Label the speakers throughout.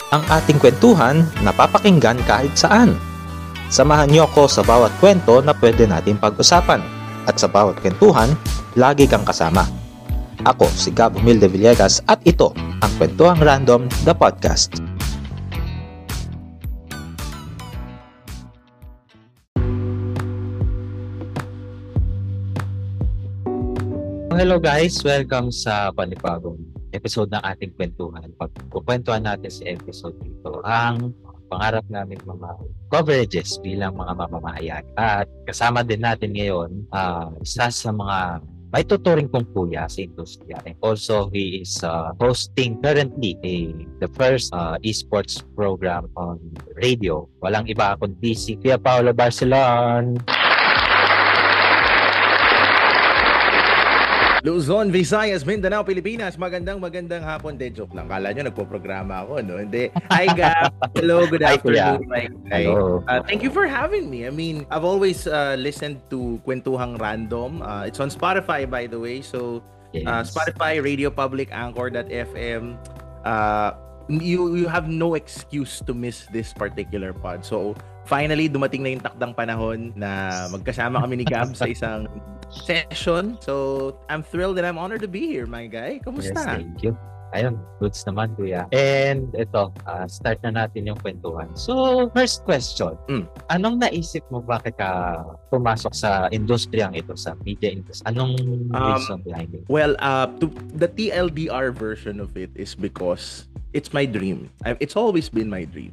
Speaker 1: Ang ating kwentuhan napapakinggan kahit saan. Samahan niyo ako sa bawat kwento na pwede natin pag-usapan. At sa bawat kwentuhan, lagi kang kasama. Ako si Gab Humilde Villegas at ito ang Kwentuhang Random, the podcast. Hello guys, welcome sa panibagong episode ng ating kwentuhan. Pagkukwentuhan natin sa episode dito ang pangarap namin mga coverages bilang mga mamamayan. At kasama din natin ngayon isa sa mga may tuturing kong kuya sa industriya. And also, he is hosting currently the first esports program on radio. Walang iba kundi si Kuya Paolo Barcelon.
Speaker 2: Luzon, Visayas, Mindanao, Pilipinas. Magandang hapon. De, joke lang. Kala nyo nagpo-programa ako, no? Hindi. Hi, Gab. Hello, good afternoon.
Speaker 1: Hello.
Speaker 2: Thank you for having me. I mean, I've always listened to Kwentuhang Random. It's on Spotify, by the way. So, yes. Spotify, Radio Public, Anchor.fm. You have no excuse to miss this particular pod. So, finally, dumating na yung takdang panahon na magkasama kami ni Gab sa isang session. So, I'm thrilled and I'm honored to be here, my guy. Kumusta?
Speaker 1: Yes, thank you. Ayun, goods naman, kuya. And ito, start na natin yung kwentuhan. So, first question. Anong naisip mo bakit ka pumasok sa industriyang ito, sa media industry? Anong reason behind it?
Speaker 2: Well, the TLDR version of it is because it's my dream. It's always been my dream.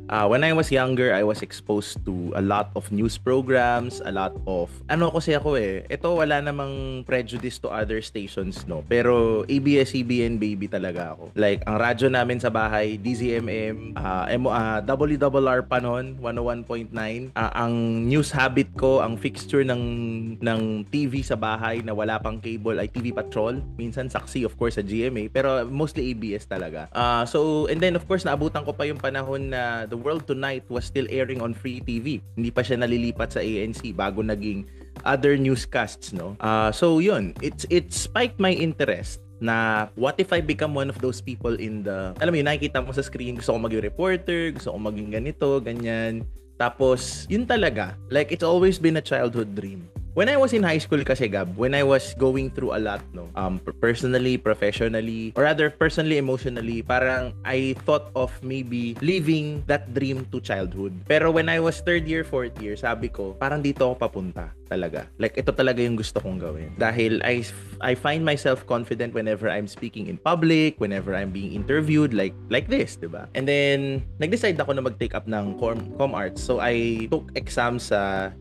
Speaker 2: When I was younger, I was exposed to a lot of news programs, a lot of... kasi ako ito wala namang prejudice to other stations, no? Pero ABS-CBN baby talaga ako. Like, ang radyo namin sa bahay, DZMM, WRR pa noon, 101.9. Ang news habit ko, ang fixture ng TV sa bahay na wala pang cable ay TV Patrol. Minsan saksi, of course, sa GMA. Pero mostly ABS talaga. And then, of course, naabutan ko pa yung panahon na The World Tonight was still airing on Free TV. Hindi pa siya nalilipat sa ANC bago naging other newscasts, no? So yun, it spiked my interest na what if I become one of those people in the... Alam mo yun, nakikita mo sa screen, gusto ko maging reporter, gusto ko maging ganito, ganyan. Tapos, yun talaga. Like, it's always been a childhood dream. When I was in high school kasi, Gab, when I was going through a lot, no, personally, professionally, or rather personally, emotionally, parang I thought of maybe leaving that dream to childhood. Pero when I was third year, fourth year, sabi ko, parang dito ako papunta talaga. Like, ito talaga yung gusto kong gawin. Dahil I find myself confident whenever I'm speaking in public, whenever I'm being interviewed, like this, diba? And then, nag-decide ako na mag-take up ng Com Arts. So, I took exams sa...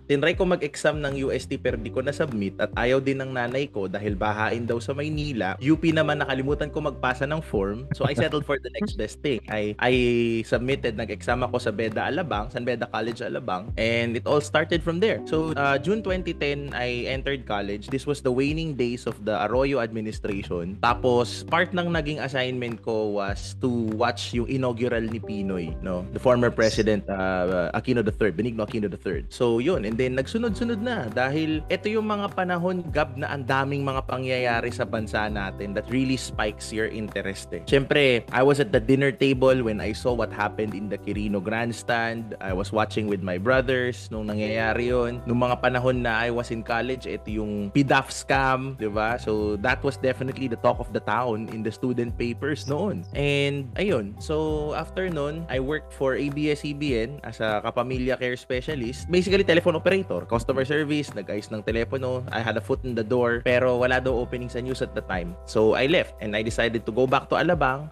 Speaker 2: tinry ko mag-exam ng UST pero di ko na-submit at ayaw din ng nanay ko dahil bahain daw sa Maynila. UP naman, nakalimutan ko magpasa ng form. So I settled for the next best thing. I submitted, nag-exam ako sa Beda Alabang, San Beda College Alabang, and it all started from there. So June 2010, I entered college. This was the waning days of the Arroyo administration. Tapos part ng naging assignment ko was to watch yung inaugural ni Pinoy, no? The former president Aquino III, Benigno Aquino III. So yun, and then nagsunod-sunod na dahil ito yung mga panahon, Gab, na ang daming mga pangyayari sa bansa natin that really spikes your interest. Siyempre, I was at the dinner table when I saw what happened in the Quirino Grandstand. I was watching with my brothers nung nangyayari yun. Nung mga panahon na I was in college, ito yung PDAF scam, diba? So that was definitely the talk of the town in the student papers noon. And ayun, so after noon, I worked for ABS-CBN as a kapamilya care specialist. Basically, telephone operator, customer service, nag-ayos ng telepono. I had a foot in the door, pero wala daw opening sa news at the time. So I left and I decided to go back to Alabang,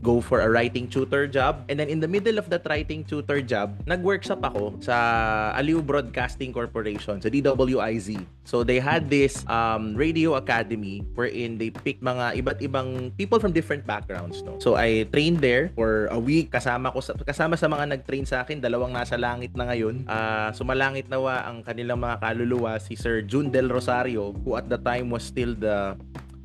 Speaker 2: go for a writing tutor job. And then in the middle of that writing tutor job, nag-workshop ako sa Aliw Broadcasting Corporation, sa DWIZ. So they had this radio academy wherein they pick mga iba't ibang people from different backgrounds, no. So I trained there for a week, kasama sa mga nag-train sa akin, dalawang nasa langit na ngayon. Sumalangit nawa ang kanilang mga kaluluwa, si Sir Jun Del Rosario, who at the time was still the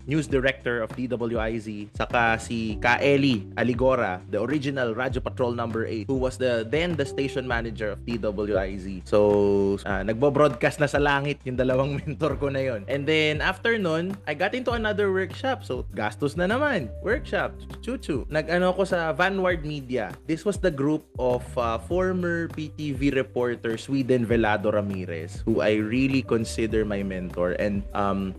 Speaker 2: news director of DWIZ, saka si Ka Eli Aligora, the original Radyo Patrol number 8, who was the station manager of DWIZ. So, nagbo-broadcast na sa langit yung dalawang mentor ko na yon. And then, after nun, I got into another workshop. So, gastos na naman. Workshop. Chuchu. Nag-ano ko sa Vanguard Media. This was the group of former PTV reporter Sweden Velado Ramirez, who I really consider my mentor. And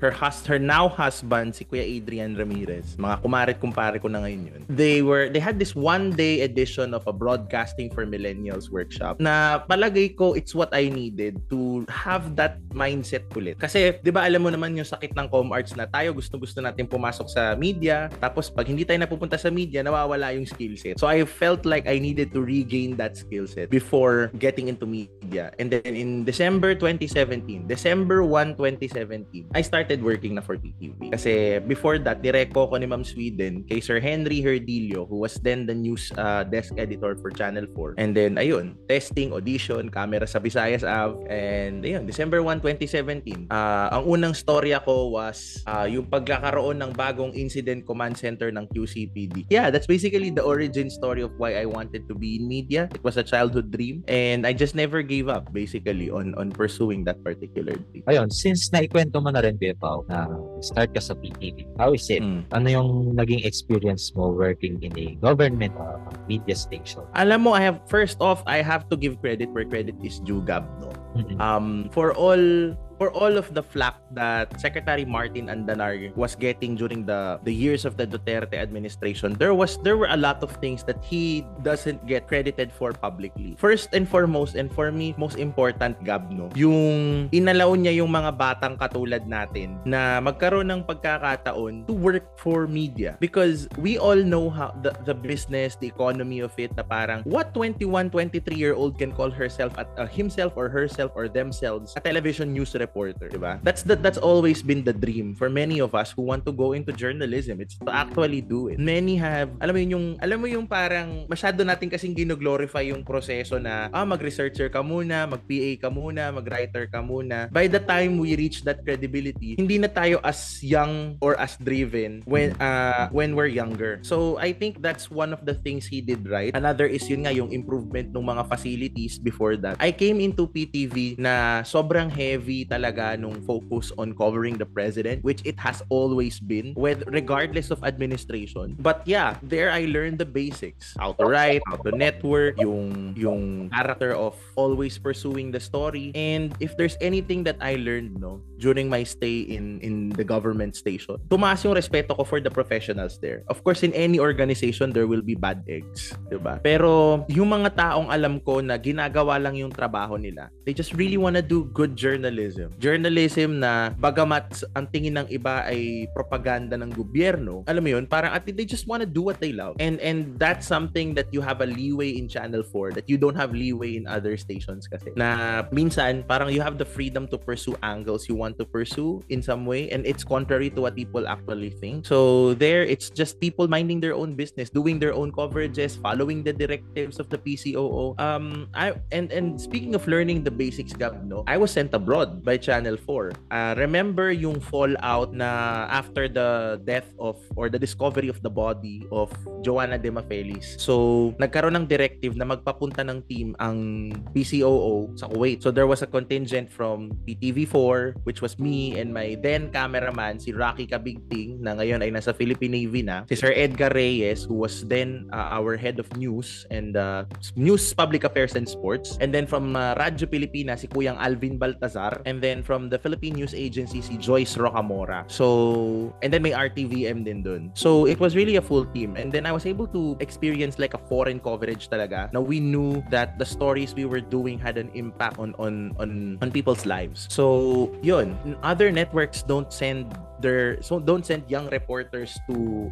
Speaker 2: her now husband, si Kuya Adrian Ramirez, mga kumaret-kumpare ko na ngayon yun. They had this one-day edition of a Broadcasting for Millennials workshop na palagay ko it's what I needed to have that mindset ulit. Kasi, di ba alam mo naman yung sakit ng ComArts na tayo gusto natin pumasok sa media, tapos pag hindi tayo napupunta sa media, nawawala yung skill set. So I felt like I needed to regain that skill set before getting into media. And then in December 1, 2017, I started working na for PTV. Kasi before that, direko ko ni Ma'am Sweden kay Sir Henry Herdilio, who was then the news desk editor for Channel 4. And then, ayun, testing, audition, camera sa Visayas Ave. And ayun, December 1, 2017, ang unang storya ko was yung pagkakaroon ng bagong incident command center ng QCPD. Yeah, that's basically the origin story of why I wanted to be in media. It was a childhood dream and I just never gave up basically on pursuing that particular dream.
Speaker 1: Ayun, since naikwento mo na rin, Kuya Pao, na start ka sa PTV, how is it? Ano yung naging experience mo working in a government media station?
Speaker 2: Alam mo, first off, I have to give credit where credit is due, Gab, no? For all of the flack that Secretary Martin Andanar was getting during the years of the Duterte administration, there were a lot of things that he doesn't get credited for publicly. First and foremost, and for me, most important, Gab, no? Yung inalaw niya yung mga batang katulad natin na magkaroon ng pagkakataon to work for media. Because we all know how the business, the economy of it, na parang what 21, 23-year-old can call himself or herself or themselves a television news reporter, diba? That's always been the dream for many of us who want to go into journalism. It's to actually do it. Many have, alam mo yung parang masyado natin kasing gino-glorify yung proseso na mag-researcher ka muna, mag-PA ka muna, mag-writer ka muna. By the time we reach that credibility, hindi na tayo as young or as driven when we're younger. So I think that's one of the things he did right. Another is yun nga, yung improvement ng mga facilities before that. I came into PTV na sobrang heavy talaga nung focus on covering the president, which it has always been, regardless of administration. But yeah, there I learned the basics. How to write, how to network, yung character of always pursuing the story. And if there's anything that I learned, no, during my stay in the government station, tumaas yung respeto ko for the professionals there. Of course, in any organization, there will be bad eggs, diba? Pero yung mga taong alam ko na ginagawa lang yung trabaho nila, they just really wanna do good journalism. Journalism na bagamat ang tingin ng iba ay propaganda ng gobyerno, alam mo yun, parang they just wanna do what they love. And that's something that you have a leeway in Channel 4 that you don't have leeway in other stations kasi. Na minsan, parang you have the freedom to pursue angles you want to pursue in some way, and it's contrary to what people actually think. So there, it's just people minding their own business, doing their own coverages, following the directives of the PCOO. And speaking of learning the basics, Gab, no, I was sent abroad by Channel 4. Remember yung fallout na after the death of or the discovery of the body of Joanna De Mafelis. So nagkaroon ng directive na magpapunta ng team ang PCOO sa Kuwait. So there was a contingent from PTV4, which was me and my then cameraman, si Rocky Kabigting, na ngayon ay nasa Philippine Navy na, si Sir Edgar Reyes, who was then our head of news and news, public affairs and sports, and then from Radyo Pilipinas, si Kuyang Alvin Baltazar, and then from the Philippine News Agency, si Joyce Rocamora. So, and then may RTVM din dun. So it was really a full team, and then I was able to experience like a foreign coverage talaga. Now we knew that the stories we were doing had an impact on people's lives. So yun, other networks don't send young reporters to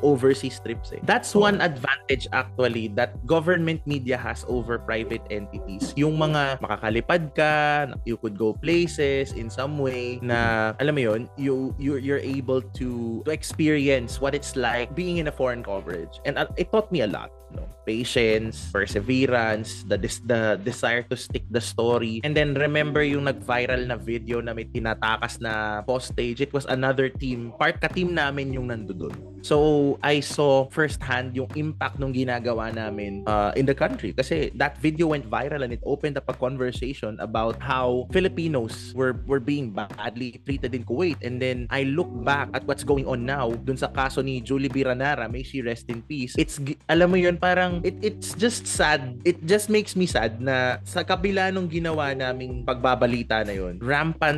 Speaker 2: overseas trips. That's one advantage actually that government media has over private entities. Yung mga makakalipad ka, you could go places, voices in some way na, alam mo yun, you're able to experience what it's like being in a foreign coverage. And it taught me a lot. No? Patience, perseverance, the desire to stick the story. And then remember yung nag-viral na video na may tinatakas na postage. It was another team. Ka-team namin yung nandoon. So I saw firsthand yung impact nung ginagawa namin in the country. Kasi that video went viral and it opened up a conversation about how Filipinos were being badly treated in Kuwait. And then I look back at what's going on now dun sa kaso ni Julie Biranara, may she rest in peace. Alam mo yun, parang it's just sad. It just makes me sad na sa kabila nung ginawa naming pagbabalita na yun,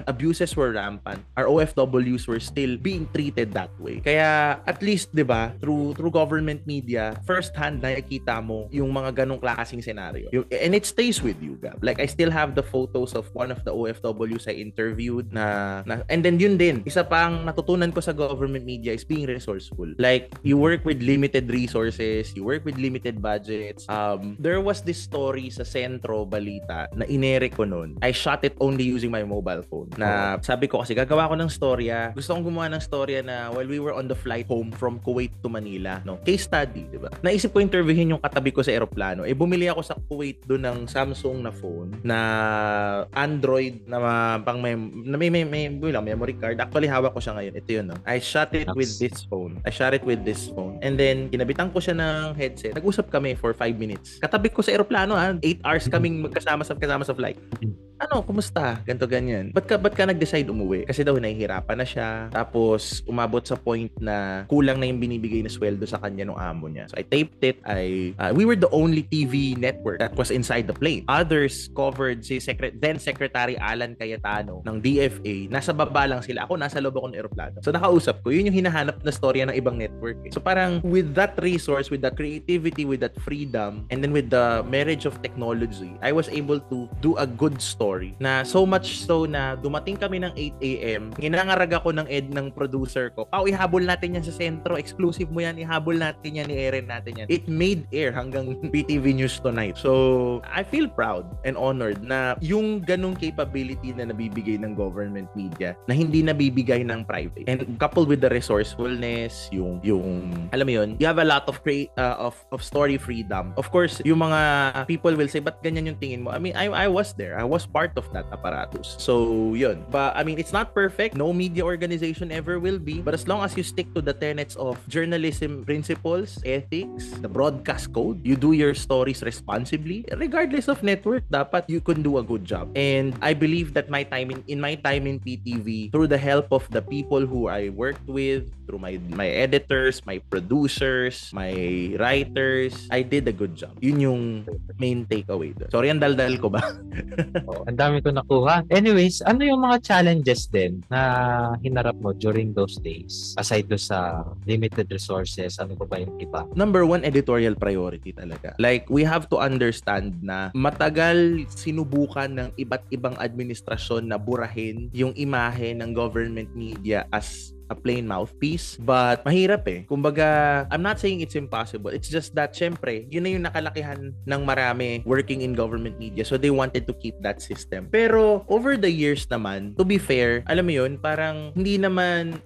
Speaker 2: abuses were rampant. Our OFWs were still being treated that way. Kaya at least, 'di ba, through government media, first hand nakikita mo yung mga ganong klaseng scenario. And it stays with you, Gab. Like I still have the photos of one of the OFWs I interviewed na and then yun din. Isa pang natutunan ko sa government media is being resourceful. Like you work with limited resources, you work with limited budgets. There was this story sa Sentro Balita na inere ko nun. I shot it only using my mobile phone. Na sabi ko kasi gagawa ko ng storya. Gusto kong gumawa ng storya na while we were on the flight home from Kuwait to Manila, no? Case study, 'di ba? Naisip ko interviewin yung katabi ko sa eroplano. Bumili ako sa Kuwait doon ng Samsung na phone na Android na pang may memory card. Actually hawak ko siya ngayon. Ito 'yun, no? I shot it with this phone. And then kinabitan ko siya ng headset. Nag-usap kami for 5 minutes. Katabi ko sa eroplano, 8 hours kaming magkasama sa flight. Ano, kumusta? Ganto ganyan. Ba't ka nag-decide umuwi? Kasi daw nahihirapan na siya. Tapos umabot sa point na kulang na yung binibigay na sweldo sa kanya nung amo niya. So I taped it. We were the only TV network that was inside the plane. Others covered si then Secretary Alan Cayetano ng DFA. Nasa baba lang sila. Ako nasa loob ako ng eroplano. So nakausap ko. Yun yung hinahanap na storya ng ibang network. So parang with that resource, with the creativity, with that freedom, and then with the marriage of technology, I was able to do a good story. Na so much so na dumating kami ng 8 a.m. Ginangarag ako ng producer ko. Ihabol natin yan sa Sentro. Exclusive mo yan. Ihabol natin yan. I-airin natin yan. It made air hanggang PTV News Tonight. So, I feel proud and honored na yung ganung capability na nabibigay ng government media na hindi nabibigay ng private. And coupled with the resourcefulness, yung alam mo yun, you have a lot of story freedom. Of course, yung mga people will say, ba't ganyan yung tingin mo? I mean, I was there. I was part of that apparatus. So, yun. But, I mean, it's not perfect. No media organization ever will be. But as long as you stick to the tenets of journalism principles, ethics, the broadcast code, you do your stories responsibly, regardless of network, dapat you can do a good job. And I believe that in my time in PTV, through the help of the people who I worked with, through my editors, my producers, my writers, I did a good job. Yun yung main takeaway doon. Sorry, ang daldal ko ba?
Speaker 1: Ang dami ko nakuha. Anyways, ano yung mga challenges din na hinarap mo during those days? Aside do sa limited resources, ano pa ba yung iba?
Speaker 2: Number one, editorial priority talaga. Like, we have to understand na matagal sinubukan ng iba't ibang administrasyon na burahin yung imahe ng government media as a plain mouthpiece, but mahirap Kumbaga, I'm not saying it's impossible. It's just that, syempre, yun na yung nakalakihan ng marami working in government media. So, they wanted to keep that system. Pero, over the years naman, to be fair, alam mo yun, parang hindi naman,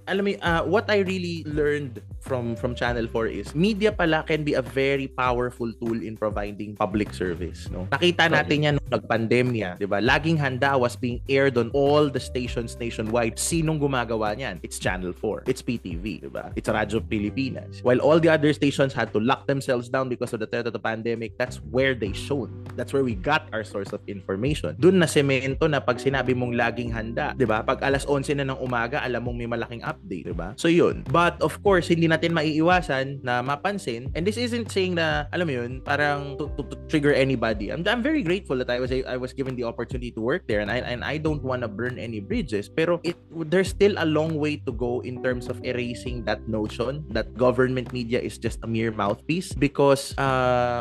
Speaker 2: what I really learned from Channel 4 is, media pala can be a very powerful tool in providing public service. No? Nakita natin yan nung nag-pandemya, di ba? Laging Handa was being aired on all the stations nationwide. Sinong gumagawa niyan? It's Channel 4. It's PTV, diba? It's Radyo Pilipinas. While all the other stations had to lock themselves down because of the threat of the pandemic, that's where they showed. That's where we got our source of information. Doon na semento na pag sinabi mong Laging Handa, diba? Pag alas 11 na ng umaga, alam mong may malaking update, diba? So yun. But of course, hindi natin maiiwasan na mapansin, and this isn't saying na, alam mo yun, parang to trigger anybody. I'm very grateful that I was given the opportunity to work there, and I don't want to burn any bridges, pero there's still a long way to go in terms of erasing that notion that government media is just a mere mouthpiece, because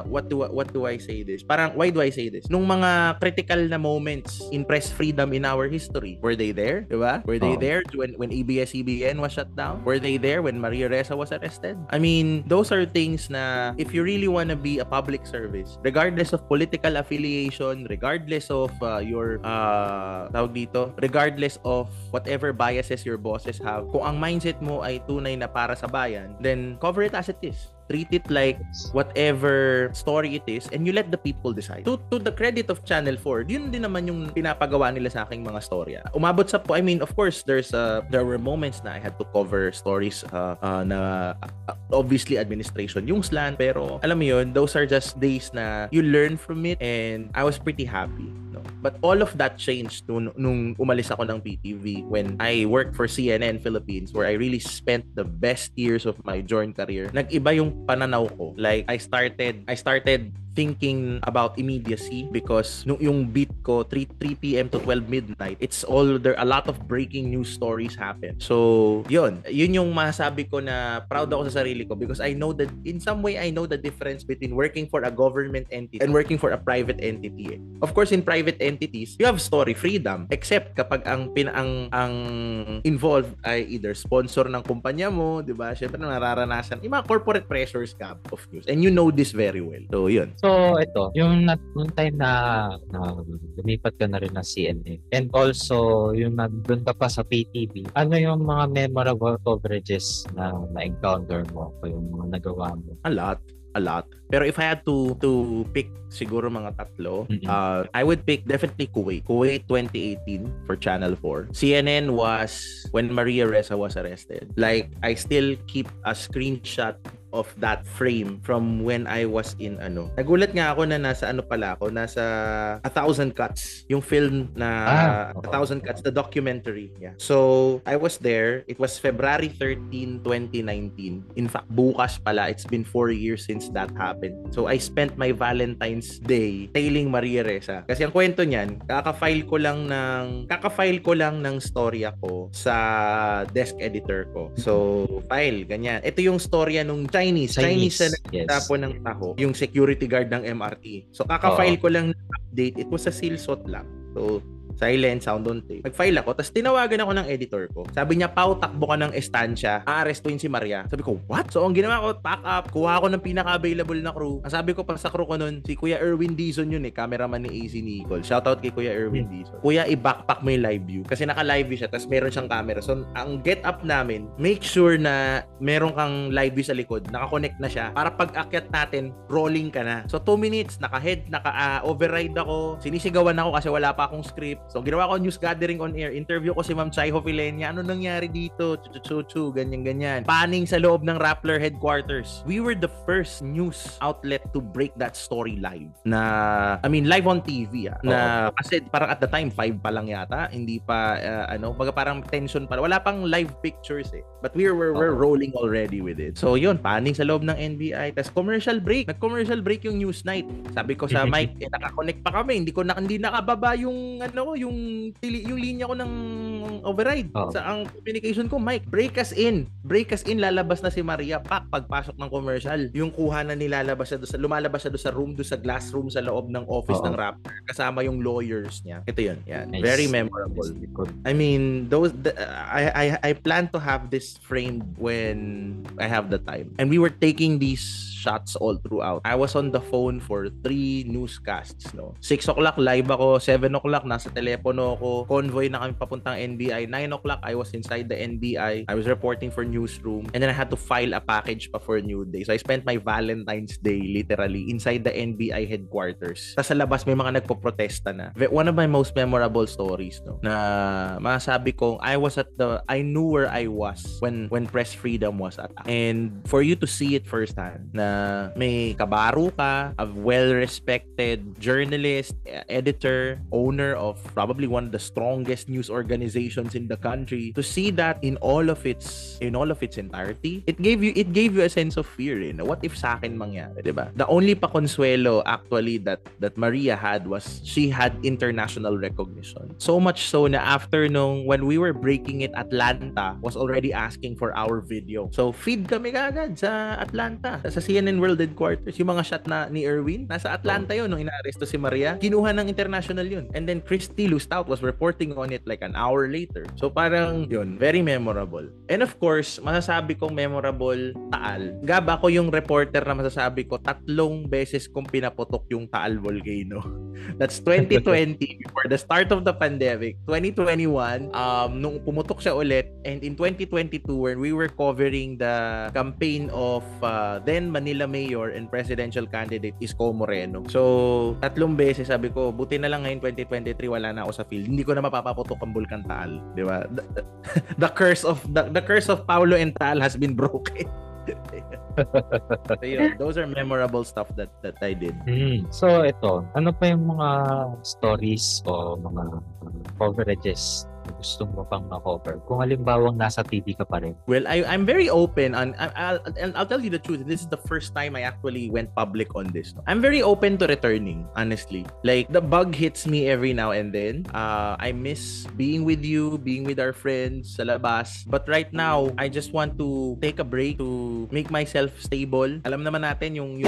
Speaker 2: what do I say this? Parang why why do I say this? Nung mga critical na moments in press freedom in our history, were they there? Diba? Were they there when ABS-CBN was shut down? Were they there when Maria Ressa was arrested? I mean, those are things na if you really want to be a public service, regardless of political affiliation, regardless of regardless of whatever biases your bosses have, kung ang mindset mo ay tunay na para sa bayan, then cover it as it is. Treat it like whatever story it is and you let the people decide. To the credit of Channel 4, yun din naman yung pinapagawa nila sa aking mga storya. Umabot sa I mean, of course, there were moments na I had to cover stories na obviously administration yung slant, pero alam mo yun, those are just days na you learn from it and I was pretty happy. No? But all of that changed nung umalis ako ng PTV when I worked for CNN Philippines, where I really spent the best years of my joint career. Nag-iba yung pananaw ko. Like I started thinking about immediacy because yung beat ko 3 p.m. to 12 midnight, a lot of breaking news stories happen. So yun yung masasabi ko na proud ako sa sarili ko because I know that in some way I know the difference between working for a government entity and working for a private entity. Of course, in private entities you have story freedom except kapag ang involved ay either sponsor ng kumpanya mo, 'di ba? Syempre nararanasan yung mga corporate pressures ka of news and you know this very well. So yun.
Speaker 1: So, ito, yung time na lumipat ka na rin na CNN and also yung nandun ka pa sa PTV, ano yung mga memorable coverages na na-encounter mo o yung mga nagawa mo?
Speaker 2: A lot. Pero if I had to pick siguro mga tatlo, I would pick definitely Kuwait 2018 for Channel 4. CNN was when Maria Ressa was arrested. Like, I still keep a screenshot of that frame from when I was in Nagulat nga ako na nasa nasa 1,000 Cuts, yung film na 1,000 Cuts, the documentary. Yeah. So, I was there. It was February 13, 2019. In fact, bukas pala, it's been 4 years since that happened. So, I spent my Valentine's Day tailing Maria Ressa. Kasi ang kwento niyan, kaka-file ko lang ng storya ko sa desk editor ko. So, file, ganyan. Ito yung storya nung Chinese na nagtapo ng taho, yung security guard ng MRT. So, kaka-file ko lang ng update. It was a silsot lang. So, silent, sound on tape. Nag-file ako, tapos tinawagan ako ng editor ko. Sabi niya, Pao, takbo ka ng estansya. Aarestuin si Maria. Sabi ko, what? So, ang ginawa ko, pack up. Kuha ako ng pinaka-available na crew. Ang sabi ko pa sa crew ko nun, si Kuya Erwin Dizon yun cameraman ni AC Nicole. Shoutout kay Kuya Erwin Dizon. Kuya, i-backpack mo yung live view. Kasi naka-live view siya, tapos meron siyang camera. So, ang get up namin, make sure na meron kang live view sa likod. Naka-connect na siya. Para pag-akyat natin, rolling ka na. So, 2 minutes, naka-head, naka-override ako. Sinisigawan ako kasi wala pa akong script. So, ginawa ko news gathering on air. Interview ko si Ma'am Chaiho Filenya. Ano nangyari dito? Chu-chu-chu, ganyan-ganyan. Panning sa loob ng Rappler headquarters. We were the first news outlet to break that story live. Live on TV. Kasi parang at the time, 5 pa lang yata. Hindi pa, parang tension pa. Wala pang live pictures eh. But we're rolling already with it. So, yun. Panning sa loob ng NBI. Tapos commercial break. Nag-commercial break yung news night. Sabi ko sa Mike, naka-connect pa kami. Hindi nakababa yung linya ko ng override. Sa ang communication ko, Mike, break us in, lalabas na si Maria pagpasok ng commercial. Yung kuha na lumalabas siya doon sa room, doon sa glass room sa loob ng office ng Rappler kasama yung lawyers niya. Ito yun. Yan. Nice. Very memorable. I mean, I plan to have this framed when I have the time. And we were taking these shots all throughout. I was on the phone for 3 newscasts. 6 o'clock live ako, 7 o'clock nasa telepono ako, convoy na kami papuntang NBI, 9 o'clock I was inside the NBI, I was reporting for newsroom, and then I had to file a package pa for New Day. So I spent my Valentine's Day literally inside the NBI headquarters. Tapos sa labas may mga nagpo-protesta na. One of my most memorable stories na masasabi kong I knew where I was when press freedom was attacked. And for you to see it firsthand na may kabaro ka, a well-respected journalist, editor, owner of probably one of the strongest news organizations situations in the country, to see that in all of its entirety, it gave you a sense of fear. What if sa akin mangyari, 'di ba? The only pakonsuelo actually that Maria had was she had international recognition. So much so na after when we were breaking it, Atlanta was already asking for our video. So feed kami kagad sa Atlanta, sa CNN World Headquarters. Yung mga shot na ni Erwin, nasa Atlanta yun nung inaaresto si Maria. Kinuha ng international yun. And then Christy Lustau was reporting on it like an hour later. So parang yun, very memorable. And of course, masasabi kong memorable, Taal. Gab, ako yung reporter na masasabi ko 3 beses kong pinaputok yung Taal volcano. That's 2020 before the start of the pandemic. 2021, nung pumutok siya ulit, and in 2022 when we were covering the campaign of then Manila Mayor and presidential candidate Isko Moreno. So, 3 beses sabi ko, buti na lang ngayon 2023 wala na ako sa field. Hindi ko na mapapaputok ang Bulkan Taal, 'di ba? The curse of Paulo and Taal has been broken. So, yun, those are memorable stuff that I did.
Speaker 1: So ito, ano pa yung mga stories o mga coverages na gusto mo pang ma-cover? Kung halimbawang nasa TV ka pa rin.
Speaker 2: Well, I'm very open and I'll tell you the truth. This is the first time I actually went public on this. I'm very open to returning, honestly. Like, the bug hits me every now and then. I miss being with you, being with our friends sa labas. But right now, I just want to take a break to make myself stable. Alam naman natin yung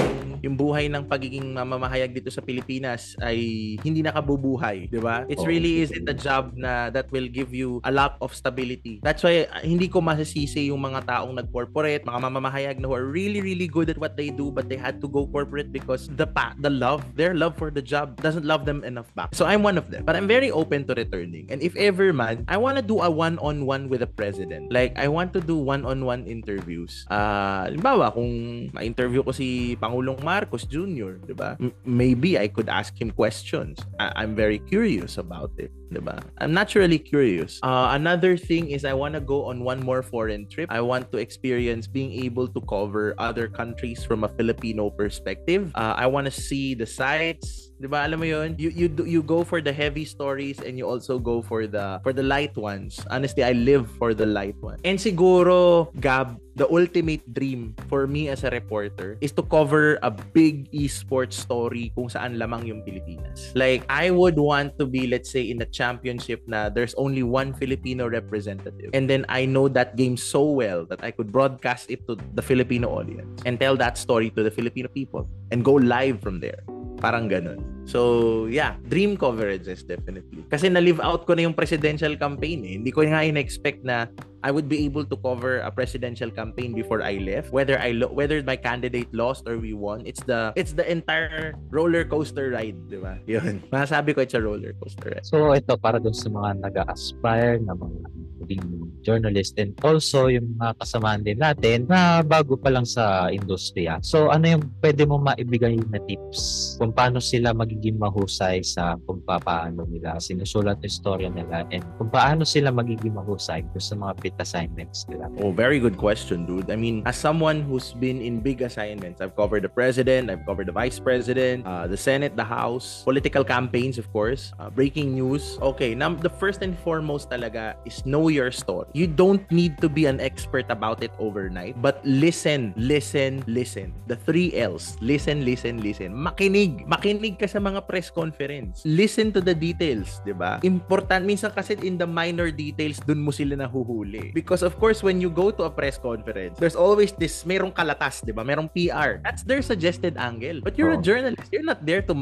Speaker 2: buhay ng pagiging mamamahayag dito sa Pilipinas ay hindi nakabubuhay, 'di ba? It's really isn't a job na that will give you a lot of stability. That's why hindi ko masisisi yung mga taong nag-corporate, mga mamamahayag na who are really, really good at what they do, but they had to go corporate because their love for the job doesn't love them enough back. So I'm one of them. But I'm very open to returning. And if ever man, I want to do a one-on-one with the president. Like, I want to do one-on-one interviews. Halimbawa, kung ma-interview ko si Pangulong Marcos Jr., di ba? Maybe I could ask him questions. I'm very curious about it. Diba? I'm naturally curious. Another thing is I want to go on one more foreign trip. I want to experience being able to cover other countries from a Filipino perspective. I want to see the sights. Diba? Alam mo yun? You go for the heavy stories and you also go for the light ones. Honestly, I live for the light ones. And siguro, Gab, the ultimate dream for me as a reporter is to cover a big esports story kung saan lamang yung Pilipinas. Like, I would want to be, let's say, in a championship na there's only one Filipino representative. And then I know that game so well that I could broadcast it to the Filipino audience and tell that story to the Filipino people and go live from there. Parang ganun. So, yeah, dream coverages definitely. Kasi na-live out ko na yung presidential campaign eh. Hindi ko nga in-expect na I would be able to cover a presidential campaign before I left. Whether my candidate lost or we won, it's the entire roller coaster ride, di ba? Yun. Masasabi ko, it's a roller coaster ride.
Speaker 1: So, ito para dun sa mga nag-aspire na mga journalist and also yung mga kasamahan din natin na bago pa lang sa industriya. So, ano yung pwede mo maibigay na tips kung paano sila magiging mahusay sa kung paano nila sinusulat yung storya nila and kung paano sila magiging mahusay sa mga bit assignments nila?
Speaker 2: Oh, very good question, dude. I mean, as someone who's been in big assignments, I've covered the president, I've covered the vice president, the Senate, the House, political campaigns, of course, breaking news. Okay, now the first and foremost talaga is know your story. You don't need to be an expert about it overnight, but listen. The 3 L's. Listen. Makinig ka sa mga press conference. Listen to the details, 'di ba? Important minsan kasi in the minor details dun mo sila nahuhuli. Because of course when you go to a press conference, there's always this merong kalatas, 'di ba? Merong PR. That's their suggested angle. But you're a journalist. You're not there to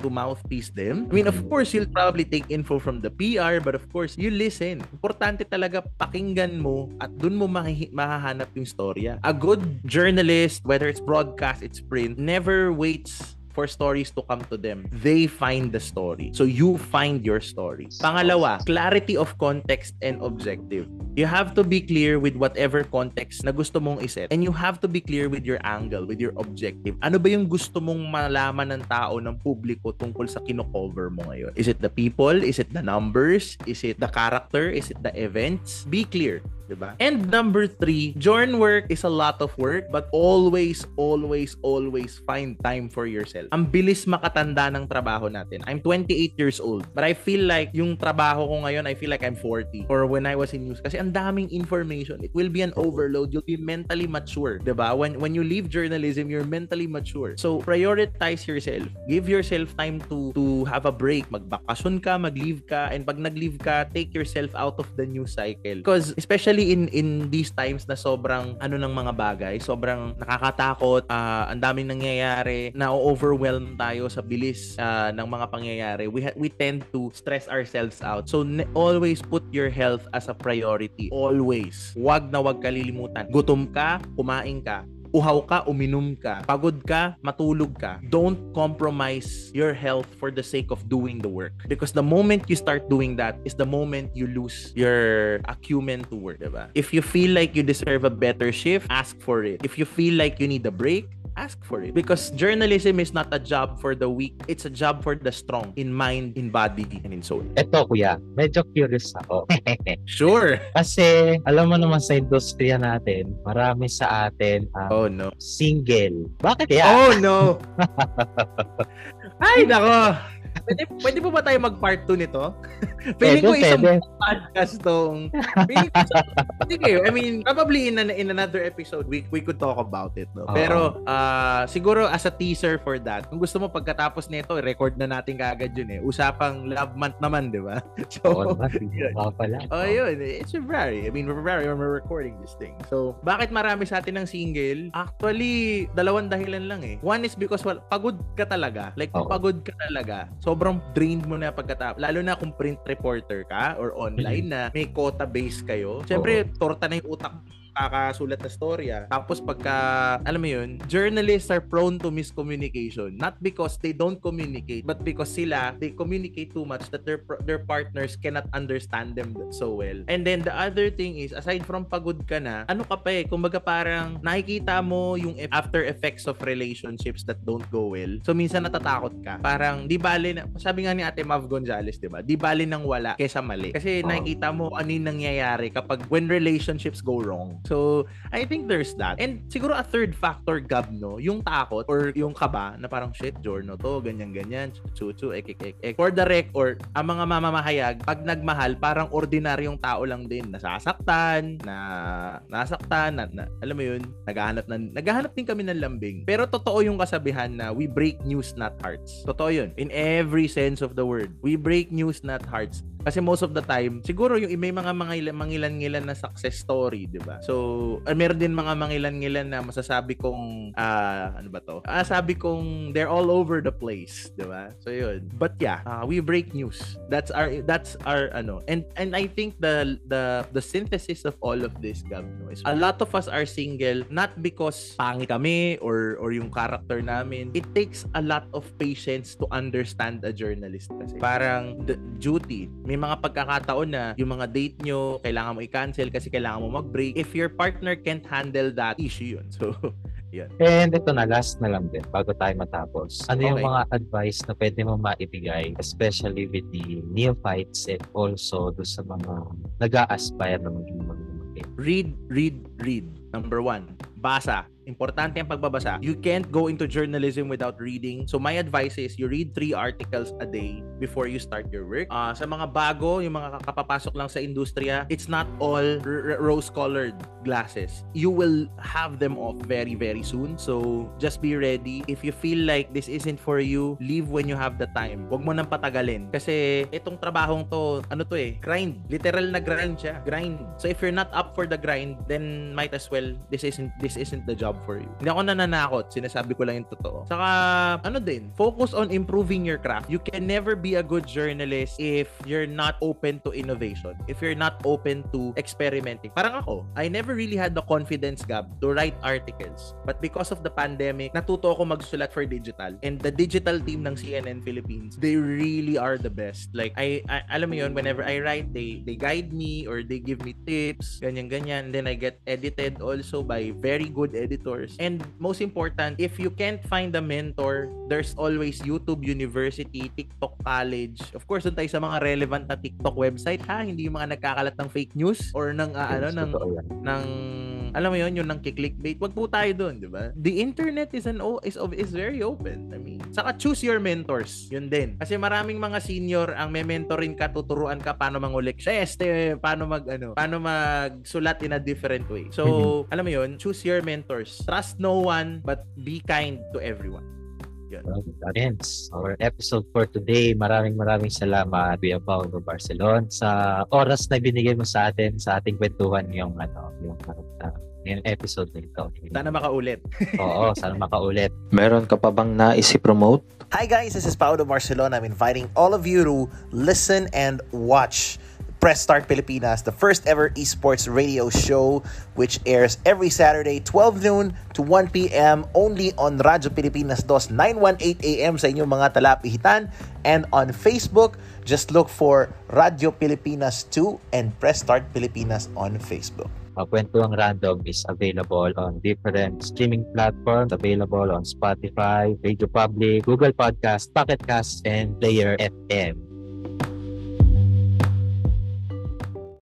Speaker 2: mouthpiece them. I mean, of course you'll probably take info from the PR, but of course you listen. Importante talaga pakinggan mo at dun mo mahahanap yung storya. A good journalist, whether it's broadcast, it's print, never waits for stories to come to them. They find the story. So you find your story. Pangalawa, clarity of context and objective. You have to be clear with whatever context na gusto mong iset. And you have to be clear with your angle, with your objective. Ano ba yung gusto mong malaman ng tao, ng publiko tungkol sa kino-cover mo ngayon? Is it the people? Is it the numbers? Is it the character? Is it the events? Be clear. diba? And number 3, journal work is a lot of work, but always find time for yourself. Ang bilis makatanda ng trabaho natin. I'm 28 years old, but I feel like yung trabaho ko ngayon, I feel like I'm 40 or when I was in news kasi ang daming information. It will be an overload. You'll be mentally mature, diba? When you leave journalism, you're mentally mature. So prioritize yourself. Give yourself time to have a break. Magbakasyon ka, mag-leave ka, and pag nag-leave ka, take yourself out of the news cycle. Because especially in these times na sobrang ng mga bagay, sobrang nakakatakot, ang daming nangyayari, na-overwhelm tayo sa bilis ng mga pangyayari. We tend to stress ourselves out. So always put your health as a priority. Always. Wag kalilimutan. Gutom ka, kumain ka. Uhaw ka, uminom ka. Pagod ka, matulog ka. Don't compromise your health for the sake of doing the work. Because the moment you start doing that is the moment you lose your acumen to work, diba? If you feel like you deserve a better shift, ask for it. If you feel like you need a break, ask for it. Because journalism is not a job for the weak. It's a job for the strong in mind, in body, and in soul.
Speaker 1: Eto kuya, medyo curious ako.
Speaker 2: Sure.
Speaker 1: Kasi alam mo naman sa industriya natin, marami sa atin
Speaker 2: no.
Speaker 1: Single. Bakit kaya?
Speaker 2: Oh no. Ay nako. Pwede po ba tayo mag-part 2 nito? Feeling ko isang podcast tong. Sige, I mean, probably in another episode we could talk about it, no? Pero siguro as a teaser for that, kung gusto mo pagkatapos nito, record na natin kaagad yun eh. Usapang love month naman, di ba? So, yun. It's February. I mean, February when we're recording this thing. So, bakit marami sa atin ng single? Actually, dalawang dahilan lang eh. One is because pagod ka talaga. Like, pagod ka talaga. Sobrang drained mo na pagkatapos. Lalo na kung print reporter ka or online na may quota base kayo. Siyempre, torta na yung utak kakasulat na storya. Tapos pagka, alam mo yun, journalists are prone to miscommunication. Not because they don't communicate, but because they communicate too much that their partners cannot understand them so well. And then the other thing is, aside from pagod ka na, kumbaga parang nakikita mo yung after effects of relationships that don't go well. So minsan natatakot ka. Parang di bale na, sabi nga ni Ate Mav Gonzales, di ba? Di bale nang wala kesa mali. Kasi nakikita mo ano yung nangyayari kapag when relationships go wrong. So, I think there's that. And siguro a third factor, Gab, no? Yung takot or yung kaba na parang, shit, Jorno to, ganyan-ganyan, chuchu, ek. For the record, ang mga mamamahayag, pag nagmahal, parang ordinaryong tao lang din. Nasasaktan, alam mo yun, naghahanap din kami ng lambing. Pero totoo yung kasabihan na we break news, not hearts. Totoo yun. In every sense of the word. We break news, not hearts. Kasi most of the time, siguro yung may mga mangilan-ngilan na success story, di ba? So, meron din mga mangilan-ngilan na masasabi kong, sabi kong they're all over the place, di ba? So, yun. But yeah, we break news. That's our and I think the synthesis of all of this, Gab, no, is a lot of us are single not because pangit kami or yung character namin. It takes a lot of patience to understand a journalist kasi. Parang the duty. May mga pagkakataon na yung mga date nyo, kailangan mo i-cancel kasi kailangan mo mag-break. If your partner can't handle that, issue yun. So, yun.
Speaker 1: And ito na, last na lang din, bago tayo matapos. Ano yung mga advice na pwede mo maibigay, especially with the neophytes and also do sa mga nag-a-aspire na maging mag-market?
Speaker 2: Read. Number 1, basa. Importante ang pagbabasa. You can't go into journalism without reading. So my advice is you read 3 articles a day before you start your work. Sa mga bago, yung mga kapapasok lang sa industriya, it's not all rose-colored glasses. You will have them off very, very soon. So just be ready. If you feel like this isn't for you, leave when you have the time. Huwag mo nang patagalin. Kasi itong trabahong to, grind. Literal na grind siya. Grind. So if you're not up for the grind, then might as well, this isn't the job for you. Hindi ako nananakot. Sinasabi ko lang yung totoo. Saka, focus on improving your craft. You can never be a good journalist if you're not open to innovation. If you're not open to experimenting. Parang ako, I never really had the confidence, Gab, to write articles. But because of the pandemic, natuto ako magsulat for digital. And the digital team ng CNN Philippines, they really are the best. Like, I alam mo yun, whenever I write, they guide me or they give me tips, ganyan. And then I get edited also by very good editors. competitors. And most important, if you can't find a mentor, there's always YouTube University, TikTok College. Of course, doon tayo sa mga relevant na TikTok website, ha? Hindi yung mga nagkakalat ng fake news or ng alam mo yun, yung nang clickbait. Wag po tayo doon, di ba? The internet is very open. I mean, saka choose your mentors. Yun din. Kasi maraming mga senior ang may mentorin ka, tuturuan ka paano mangulik paano magsulat in a different way. So, alam mo yun, choose your mentors. Trust no one, but be kind to everyone.
Speaker 1: Audience, our episode for today. Maraming salamat, Kuya Paulo Barcelon, sa oras na binigay mo sa atin sa ating kwentuhan yung episode na ito.
Speaker 2: Sana makaulit.
Speaker 1: Oo, sana makaulit.
Speaker 3: Meron ka pa bang nais i-promote?
Speaker 4: Hi guys, this is Paulo Barcelon. I'm inviting all of you to listen and watch Press Start Pilipinas, the first ever esports radio show, which airs every Saturday, 12 noon to 1 p.m. only on Radyo Pilipinas 2, 918 a.m. sa inyong mga talapihitan. And on Facebook, just look for Radyo Pilipinas 2 and Press Start Pilipinas on Facebook.
Speaker 1: Kwentuhang Random is available on different streaming platforms, available on Spotify, Radio Public, Google Podcast, Pocket Cast, and Player FM.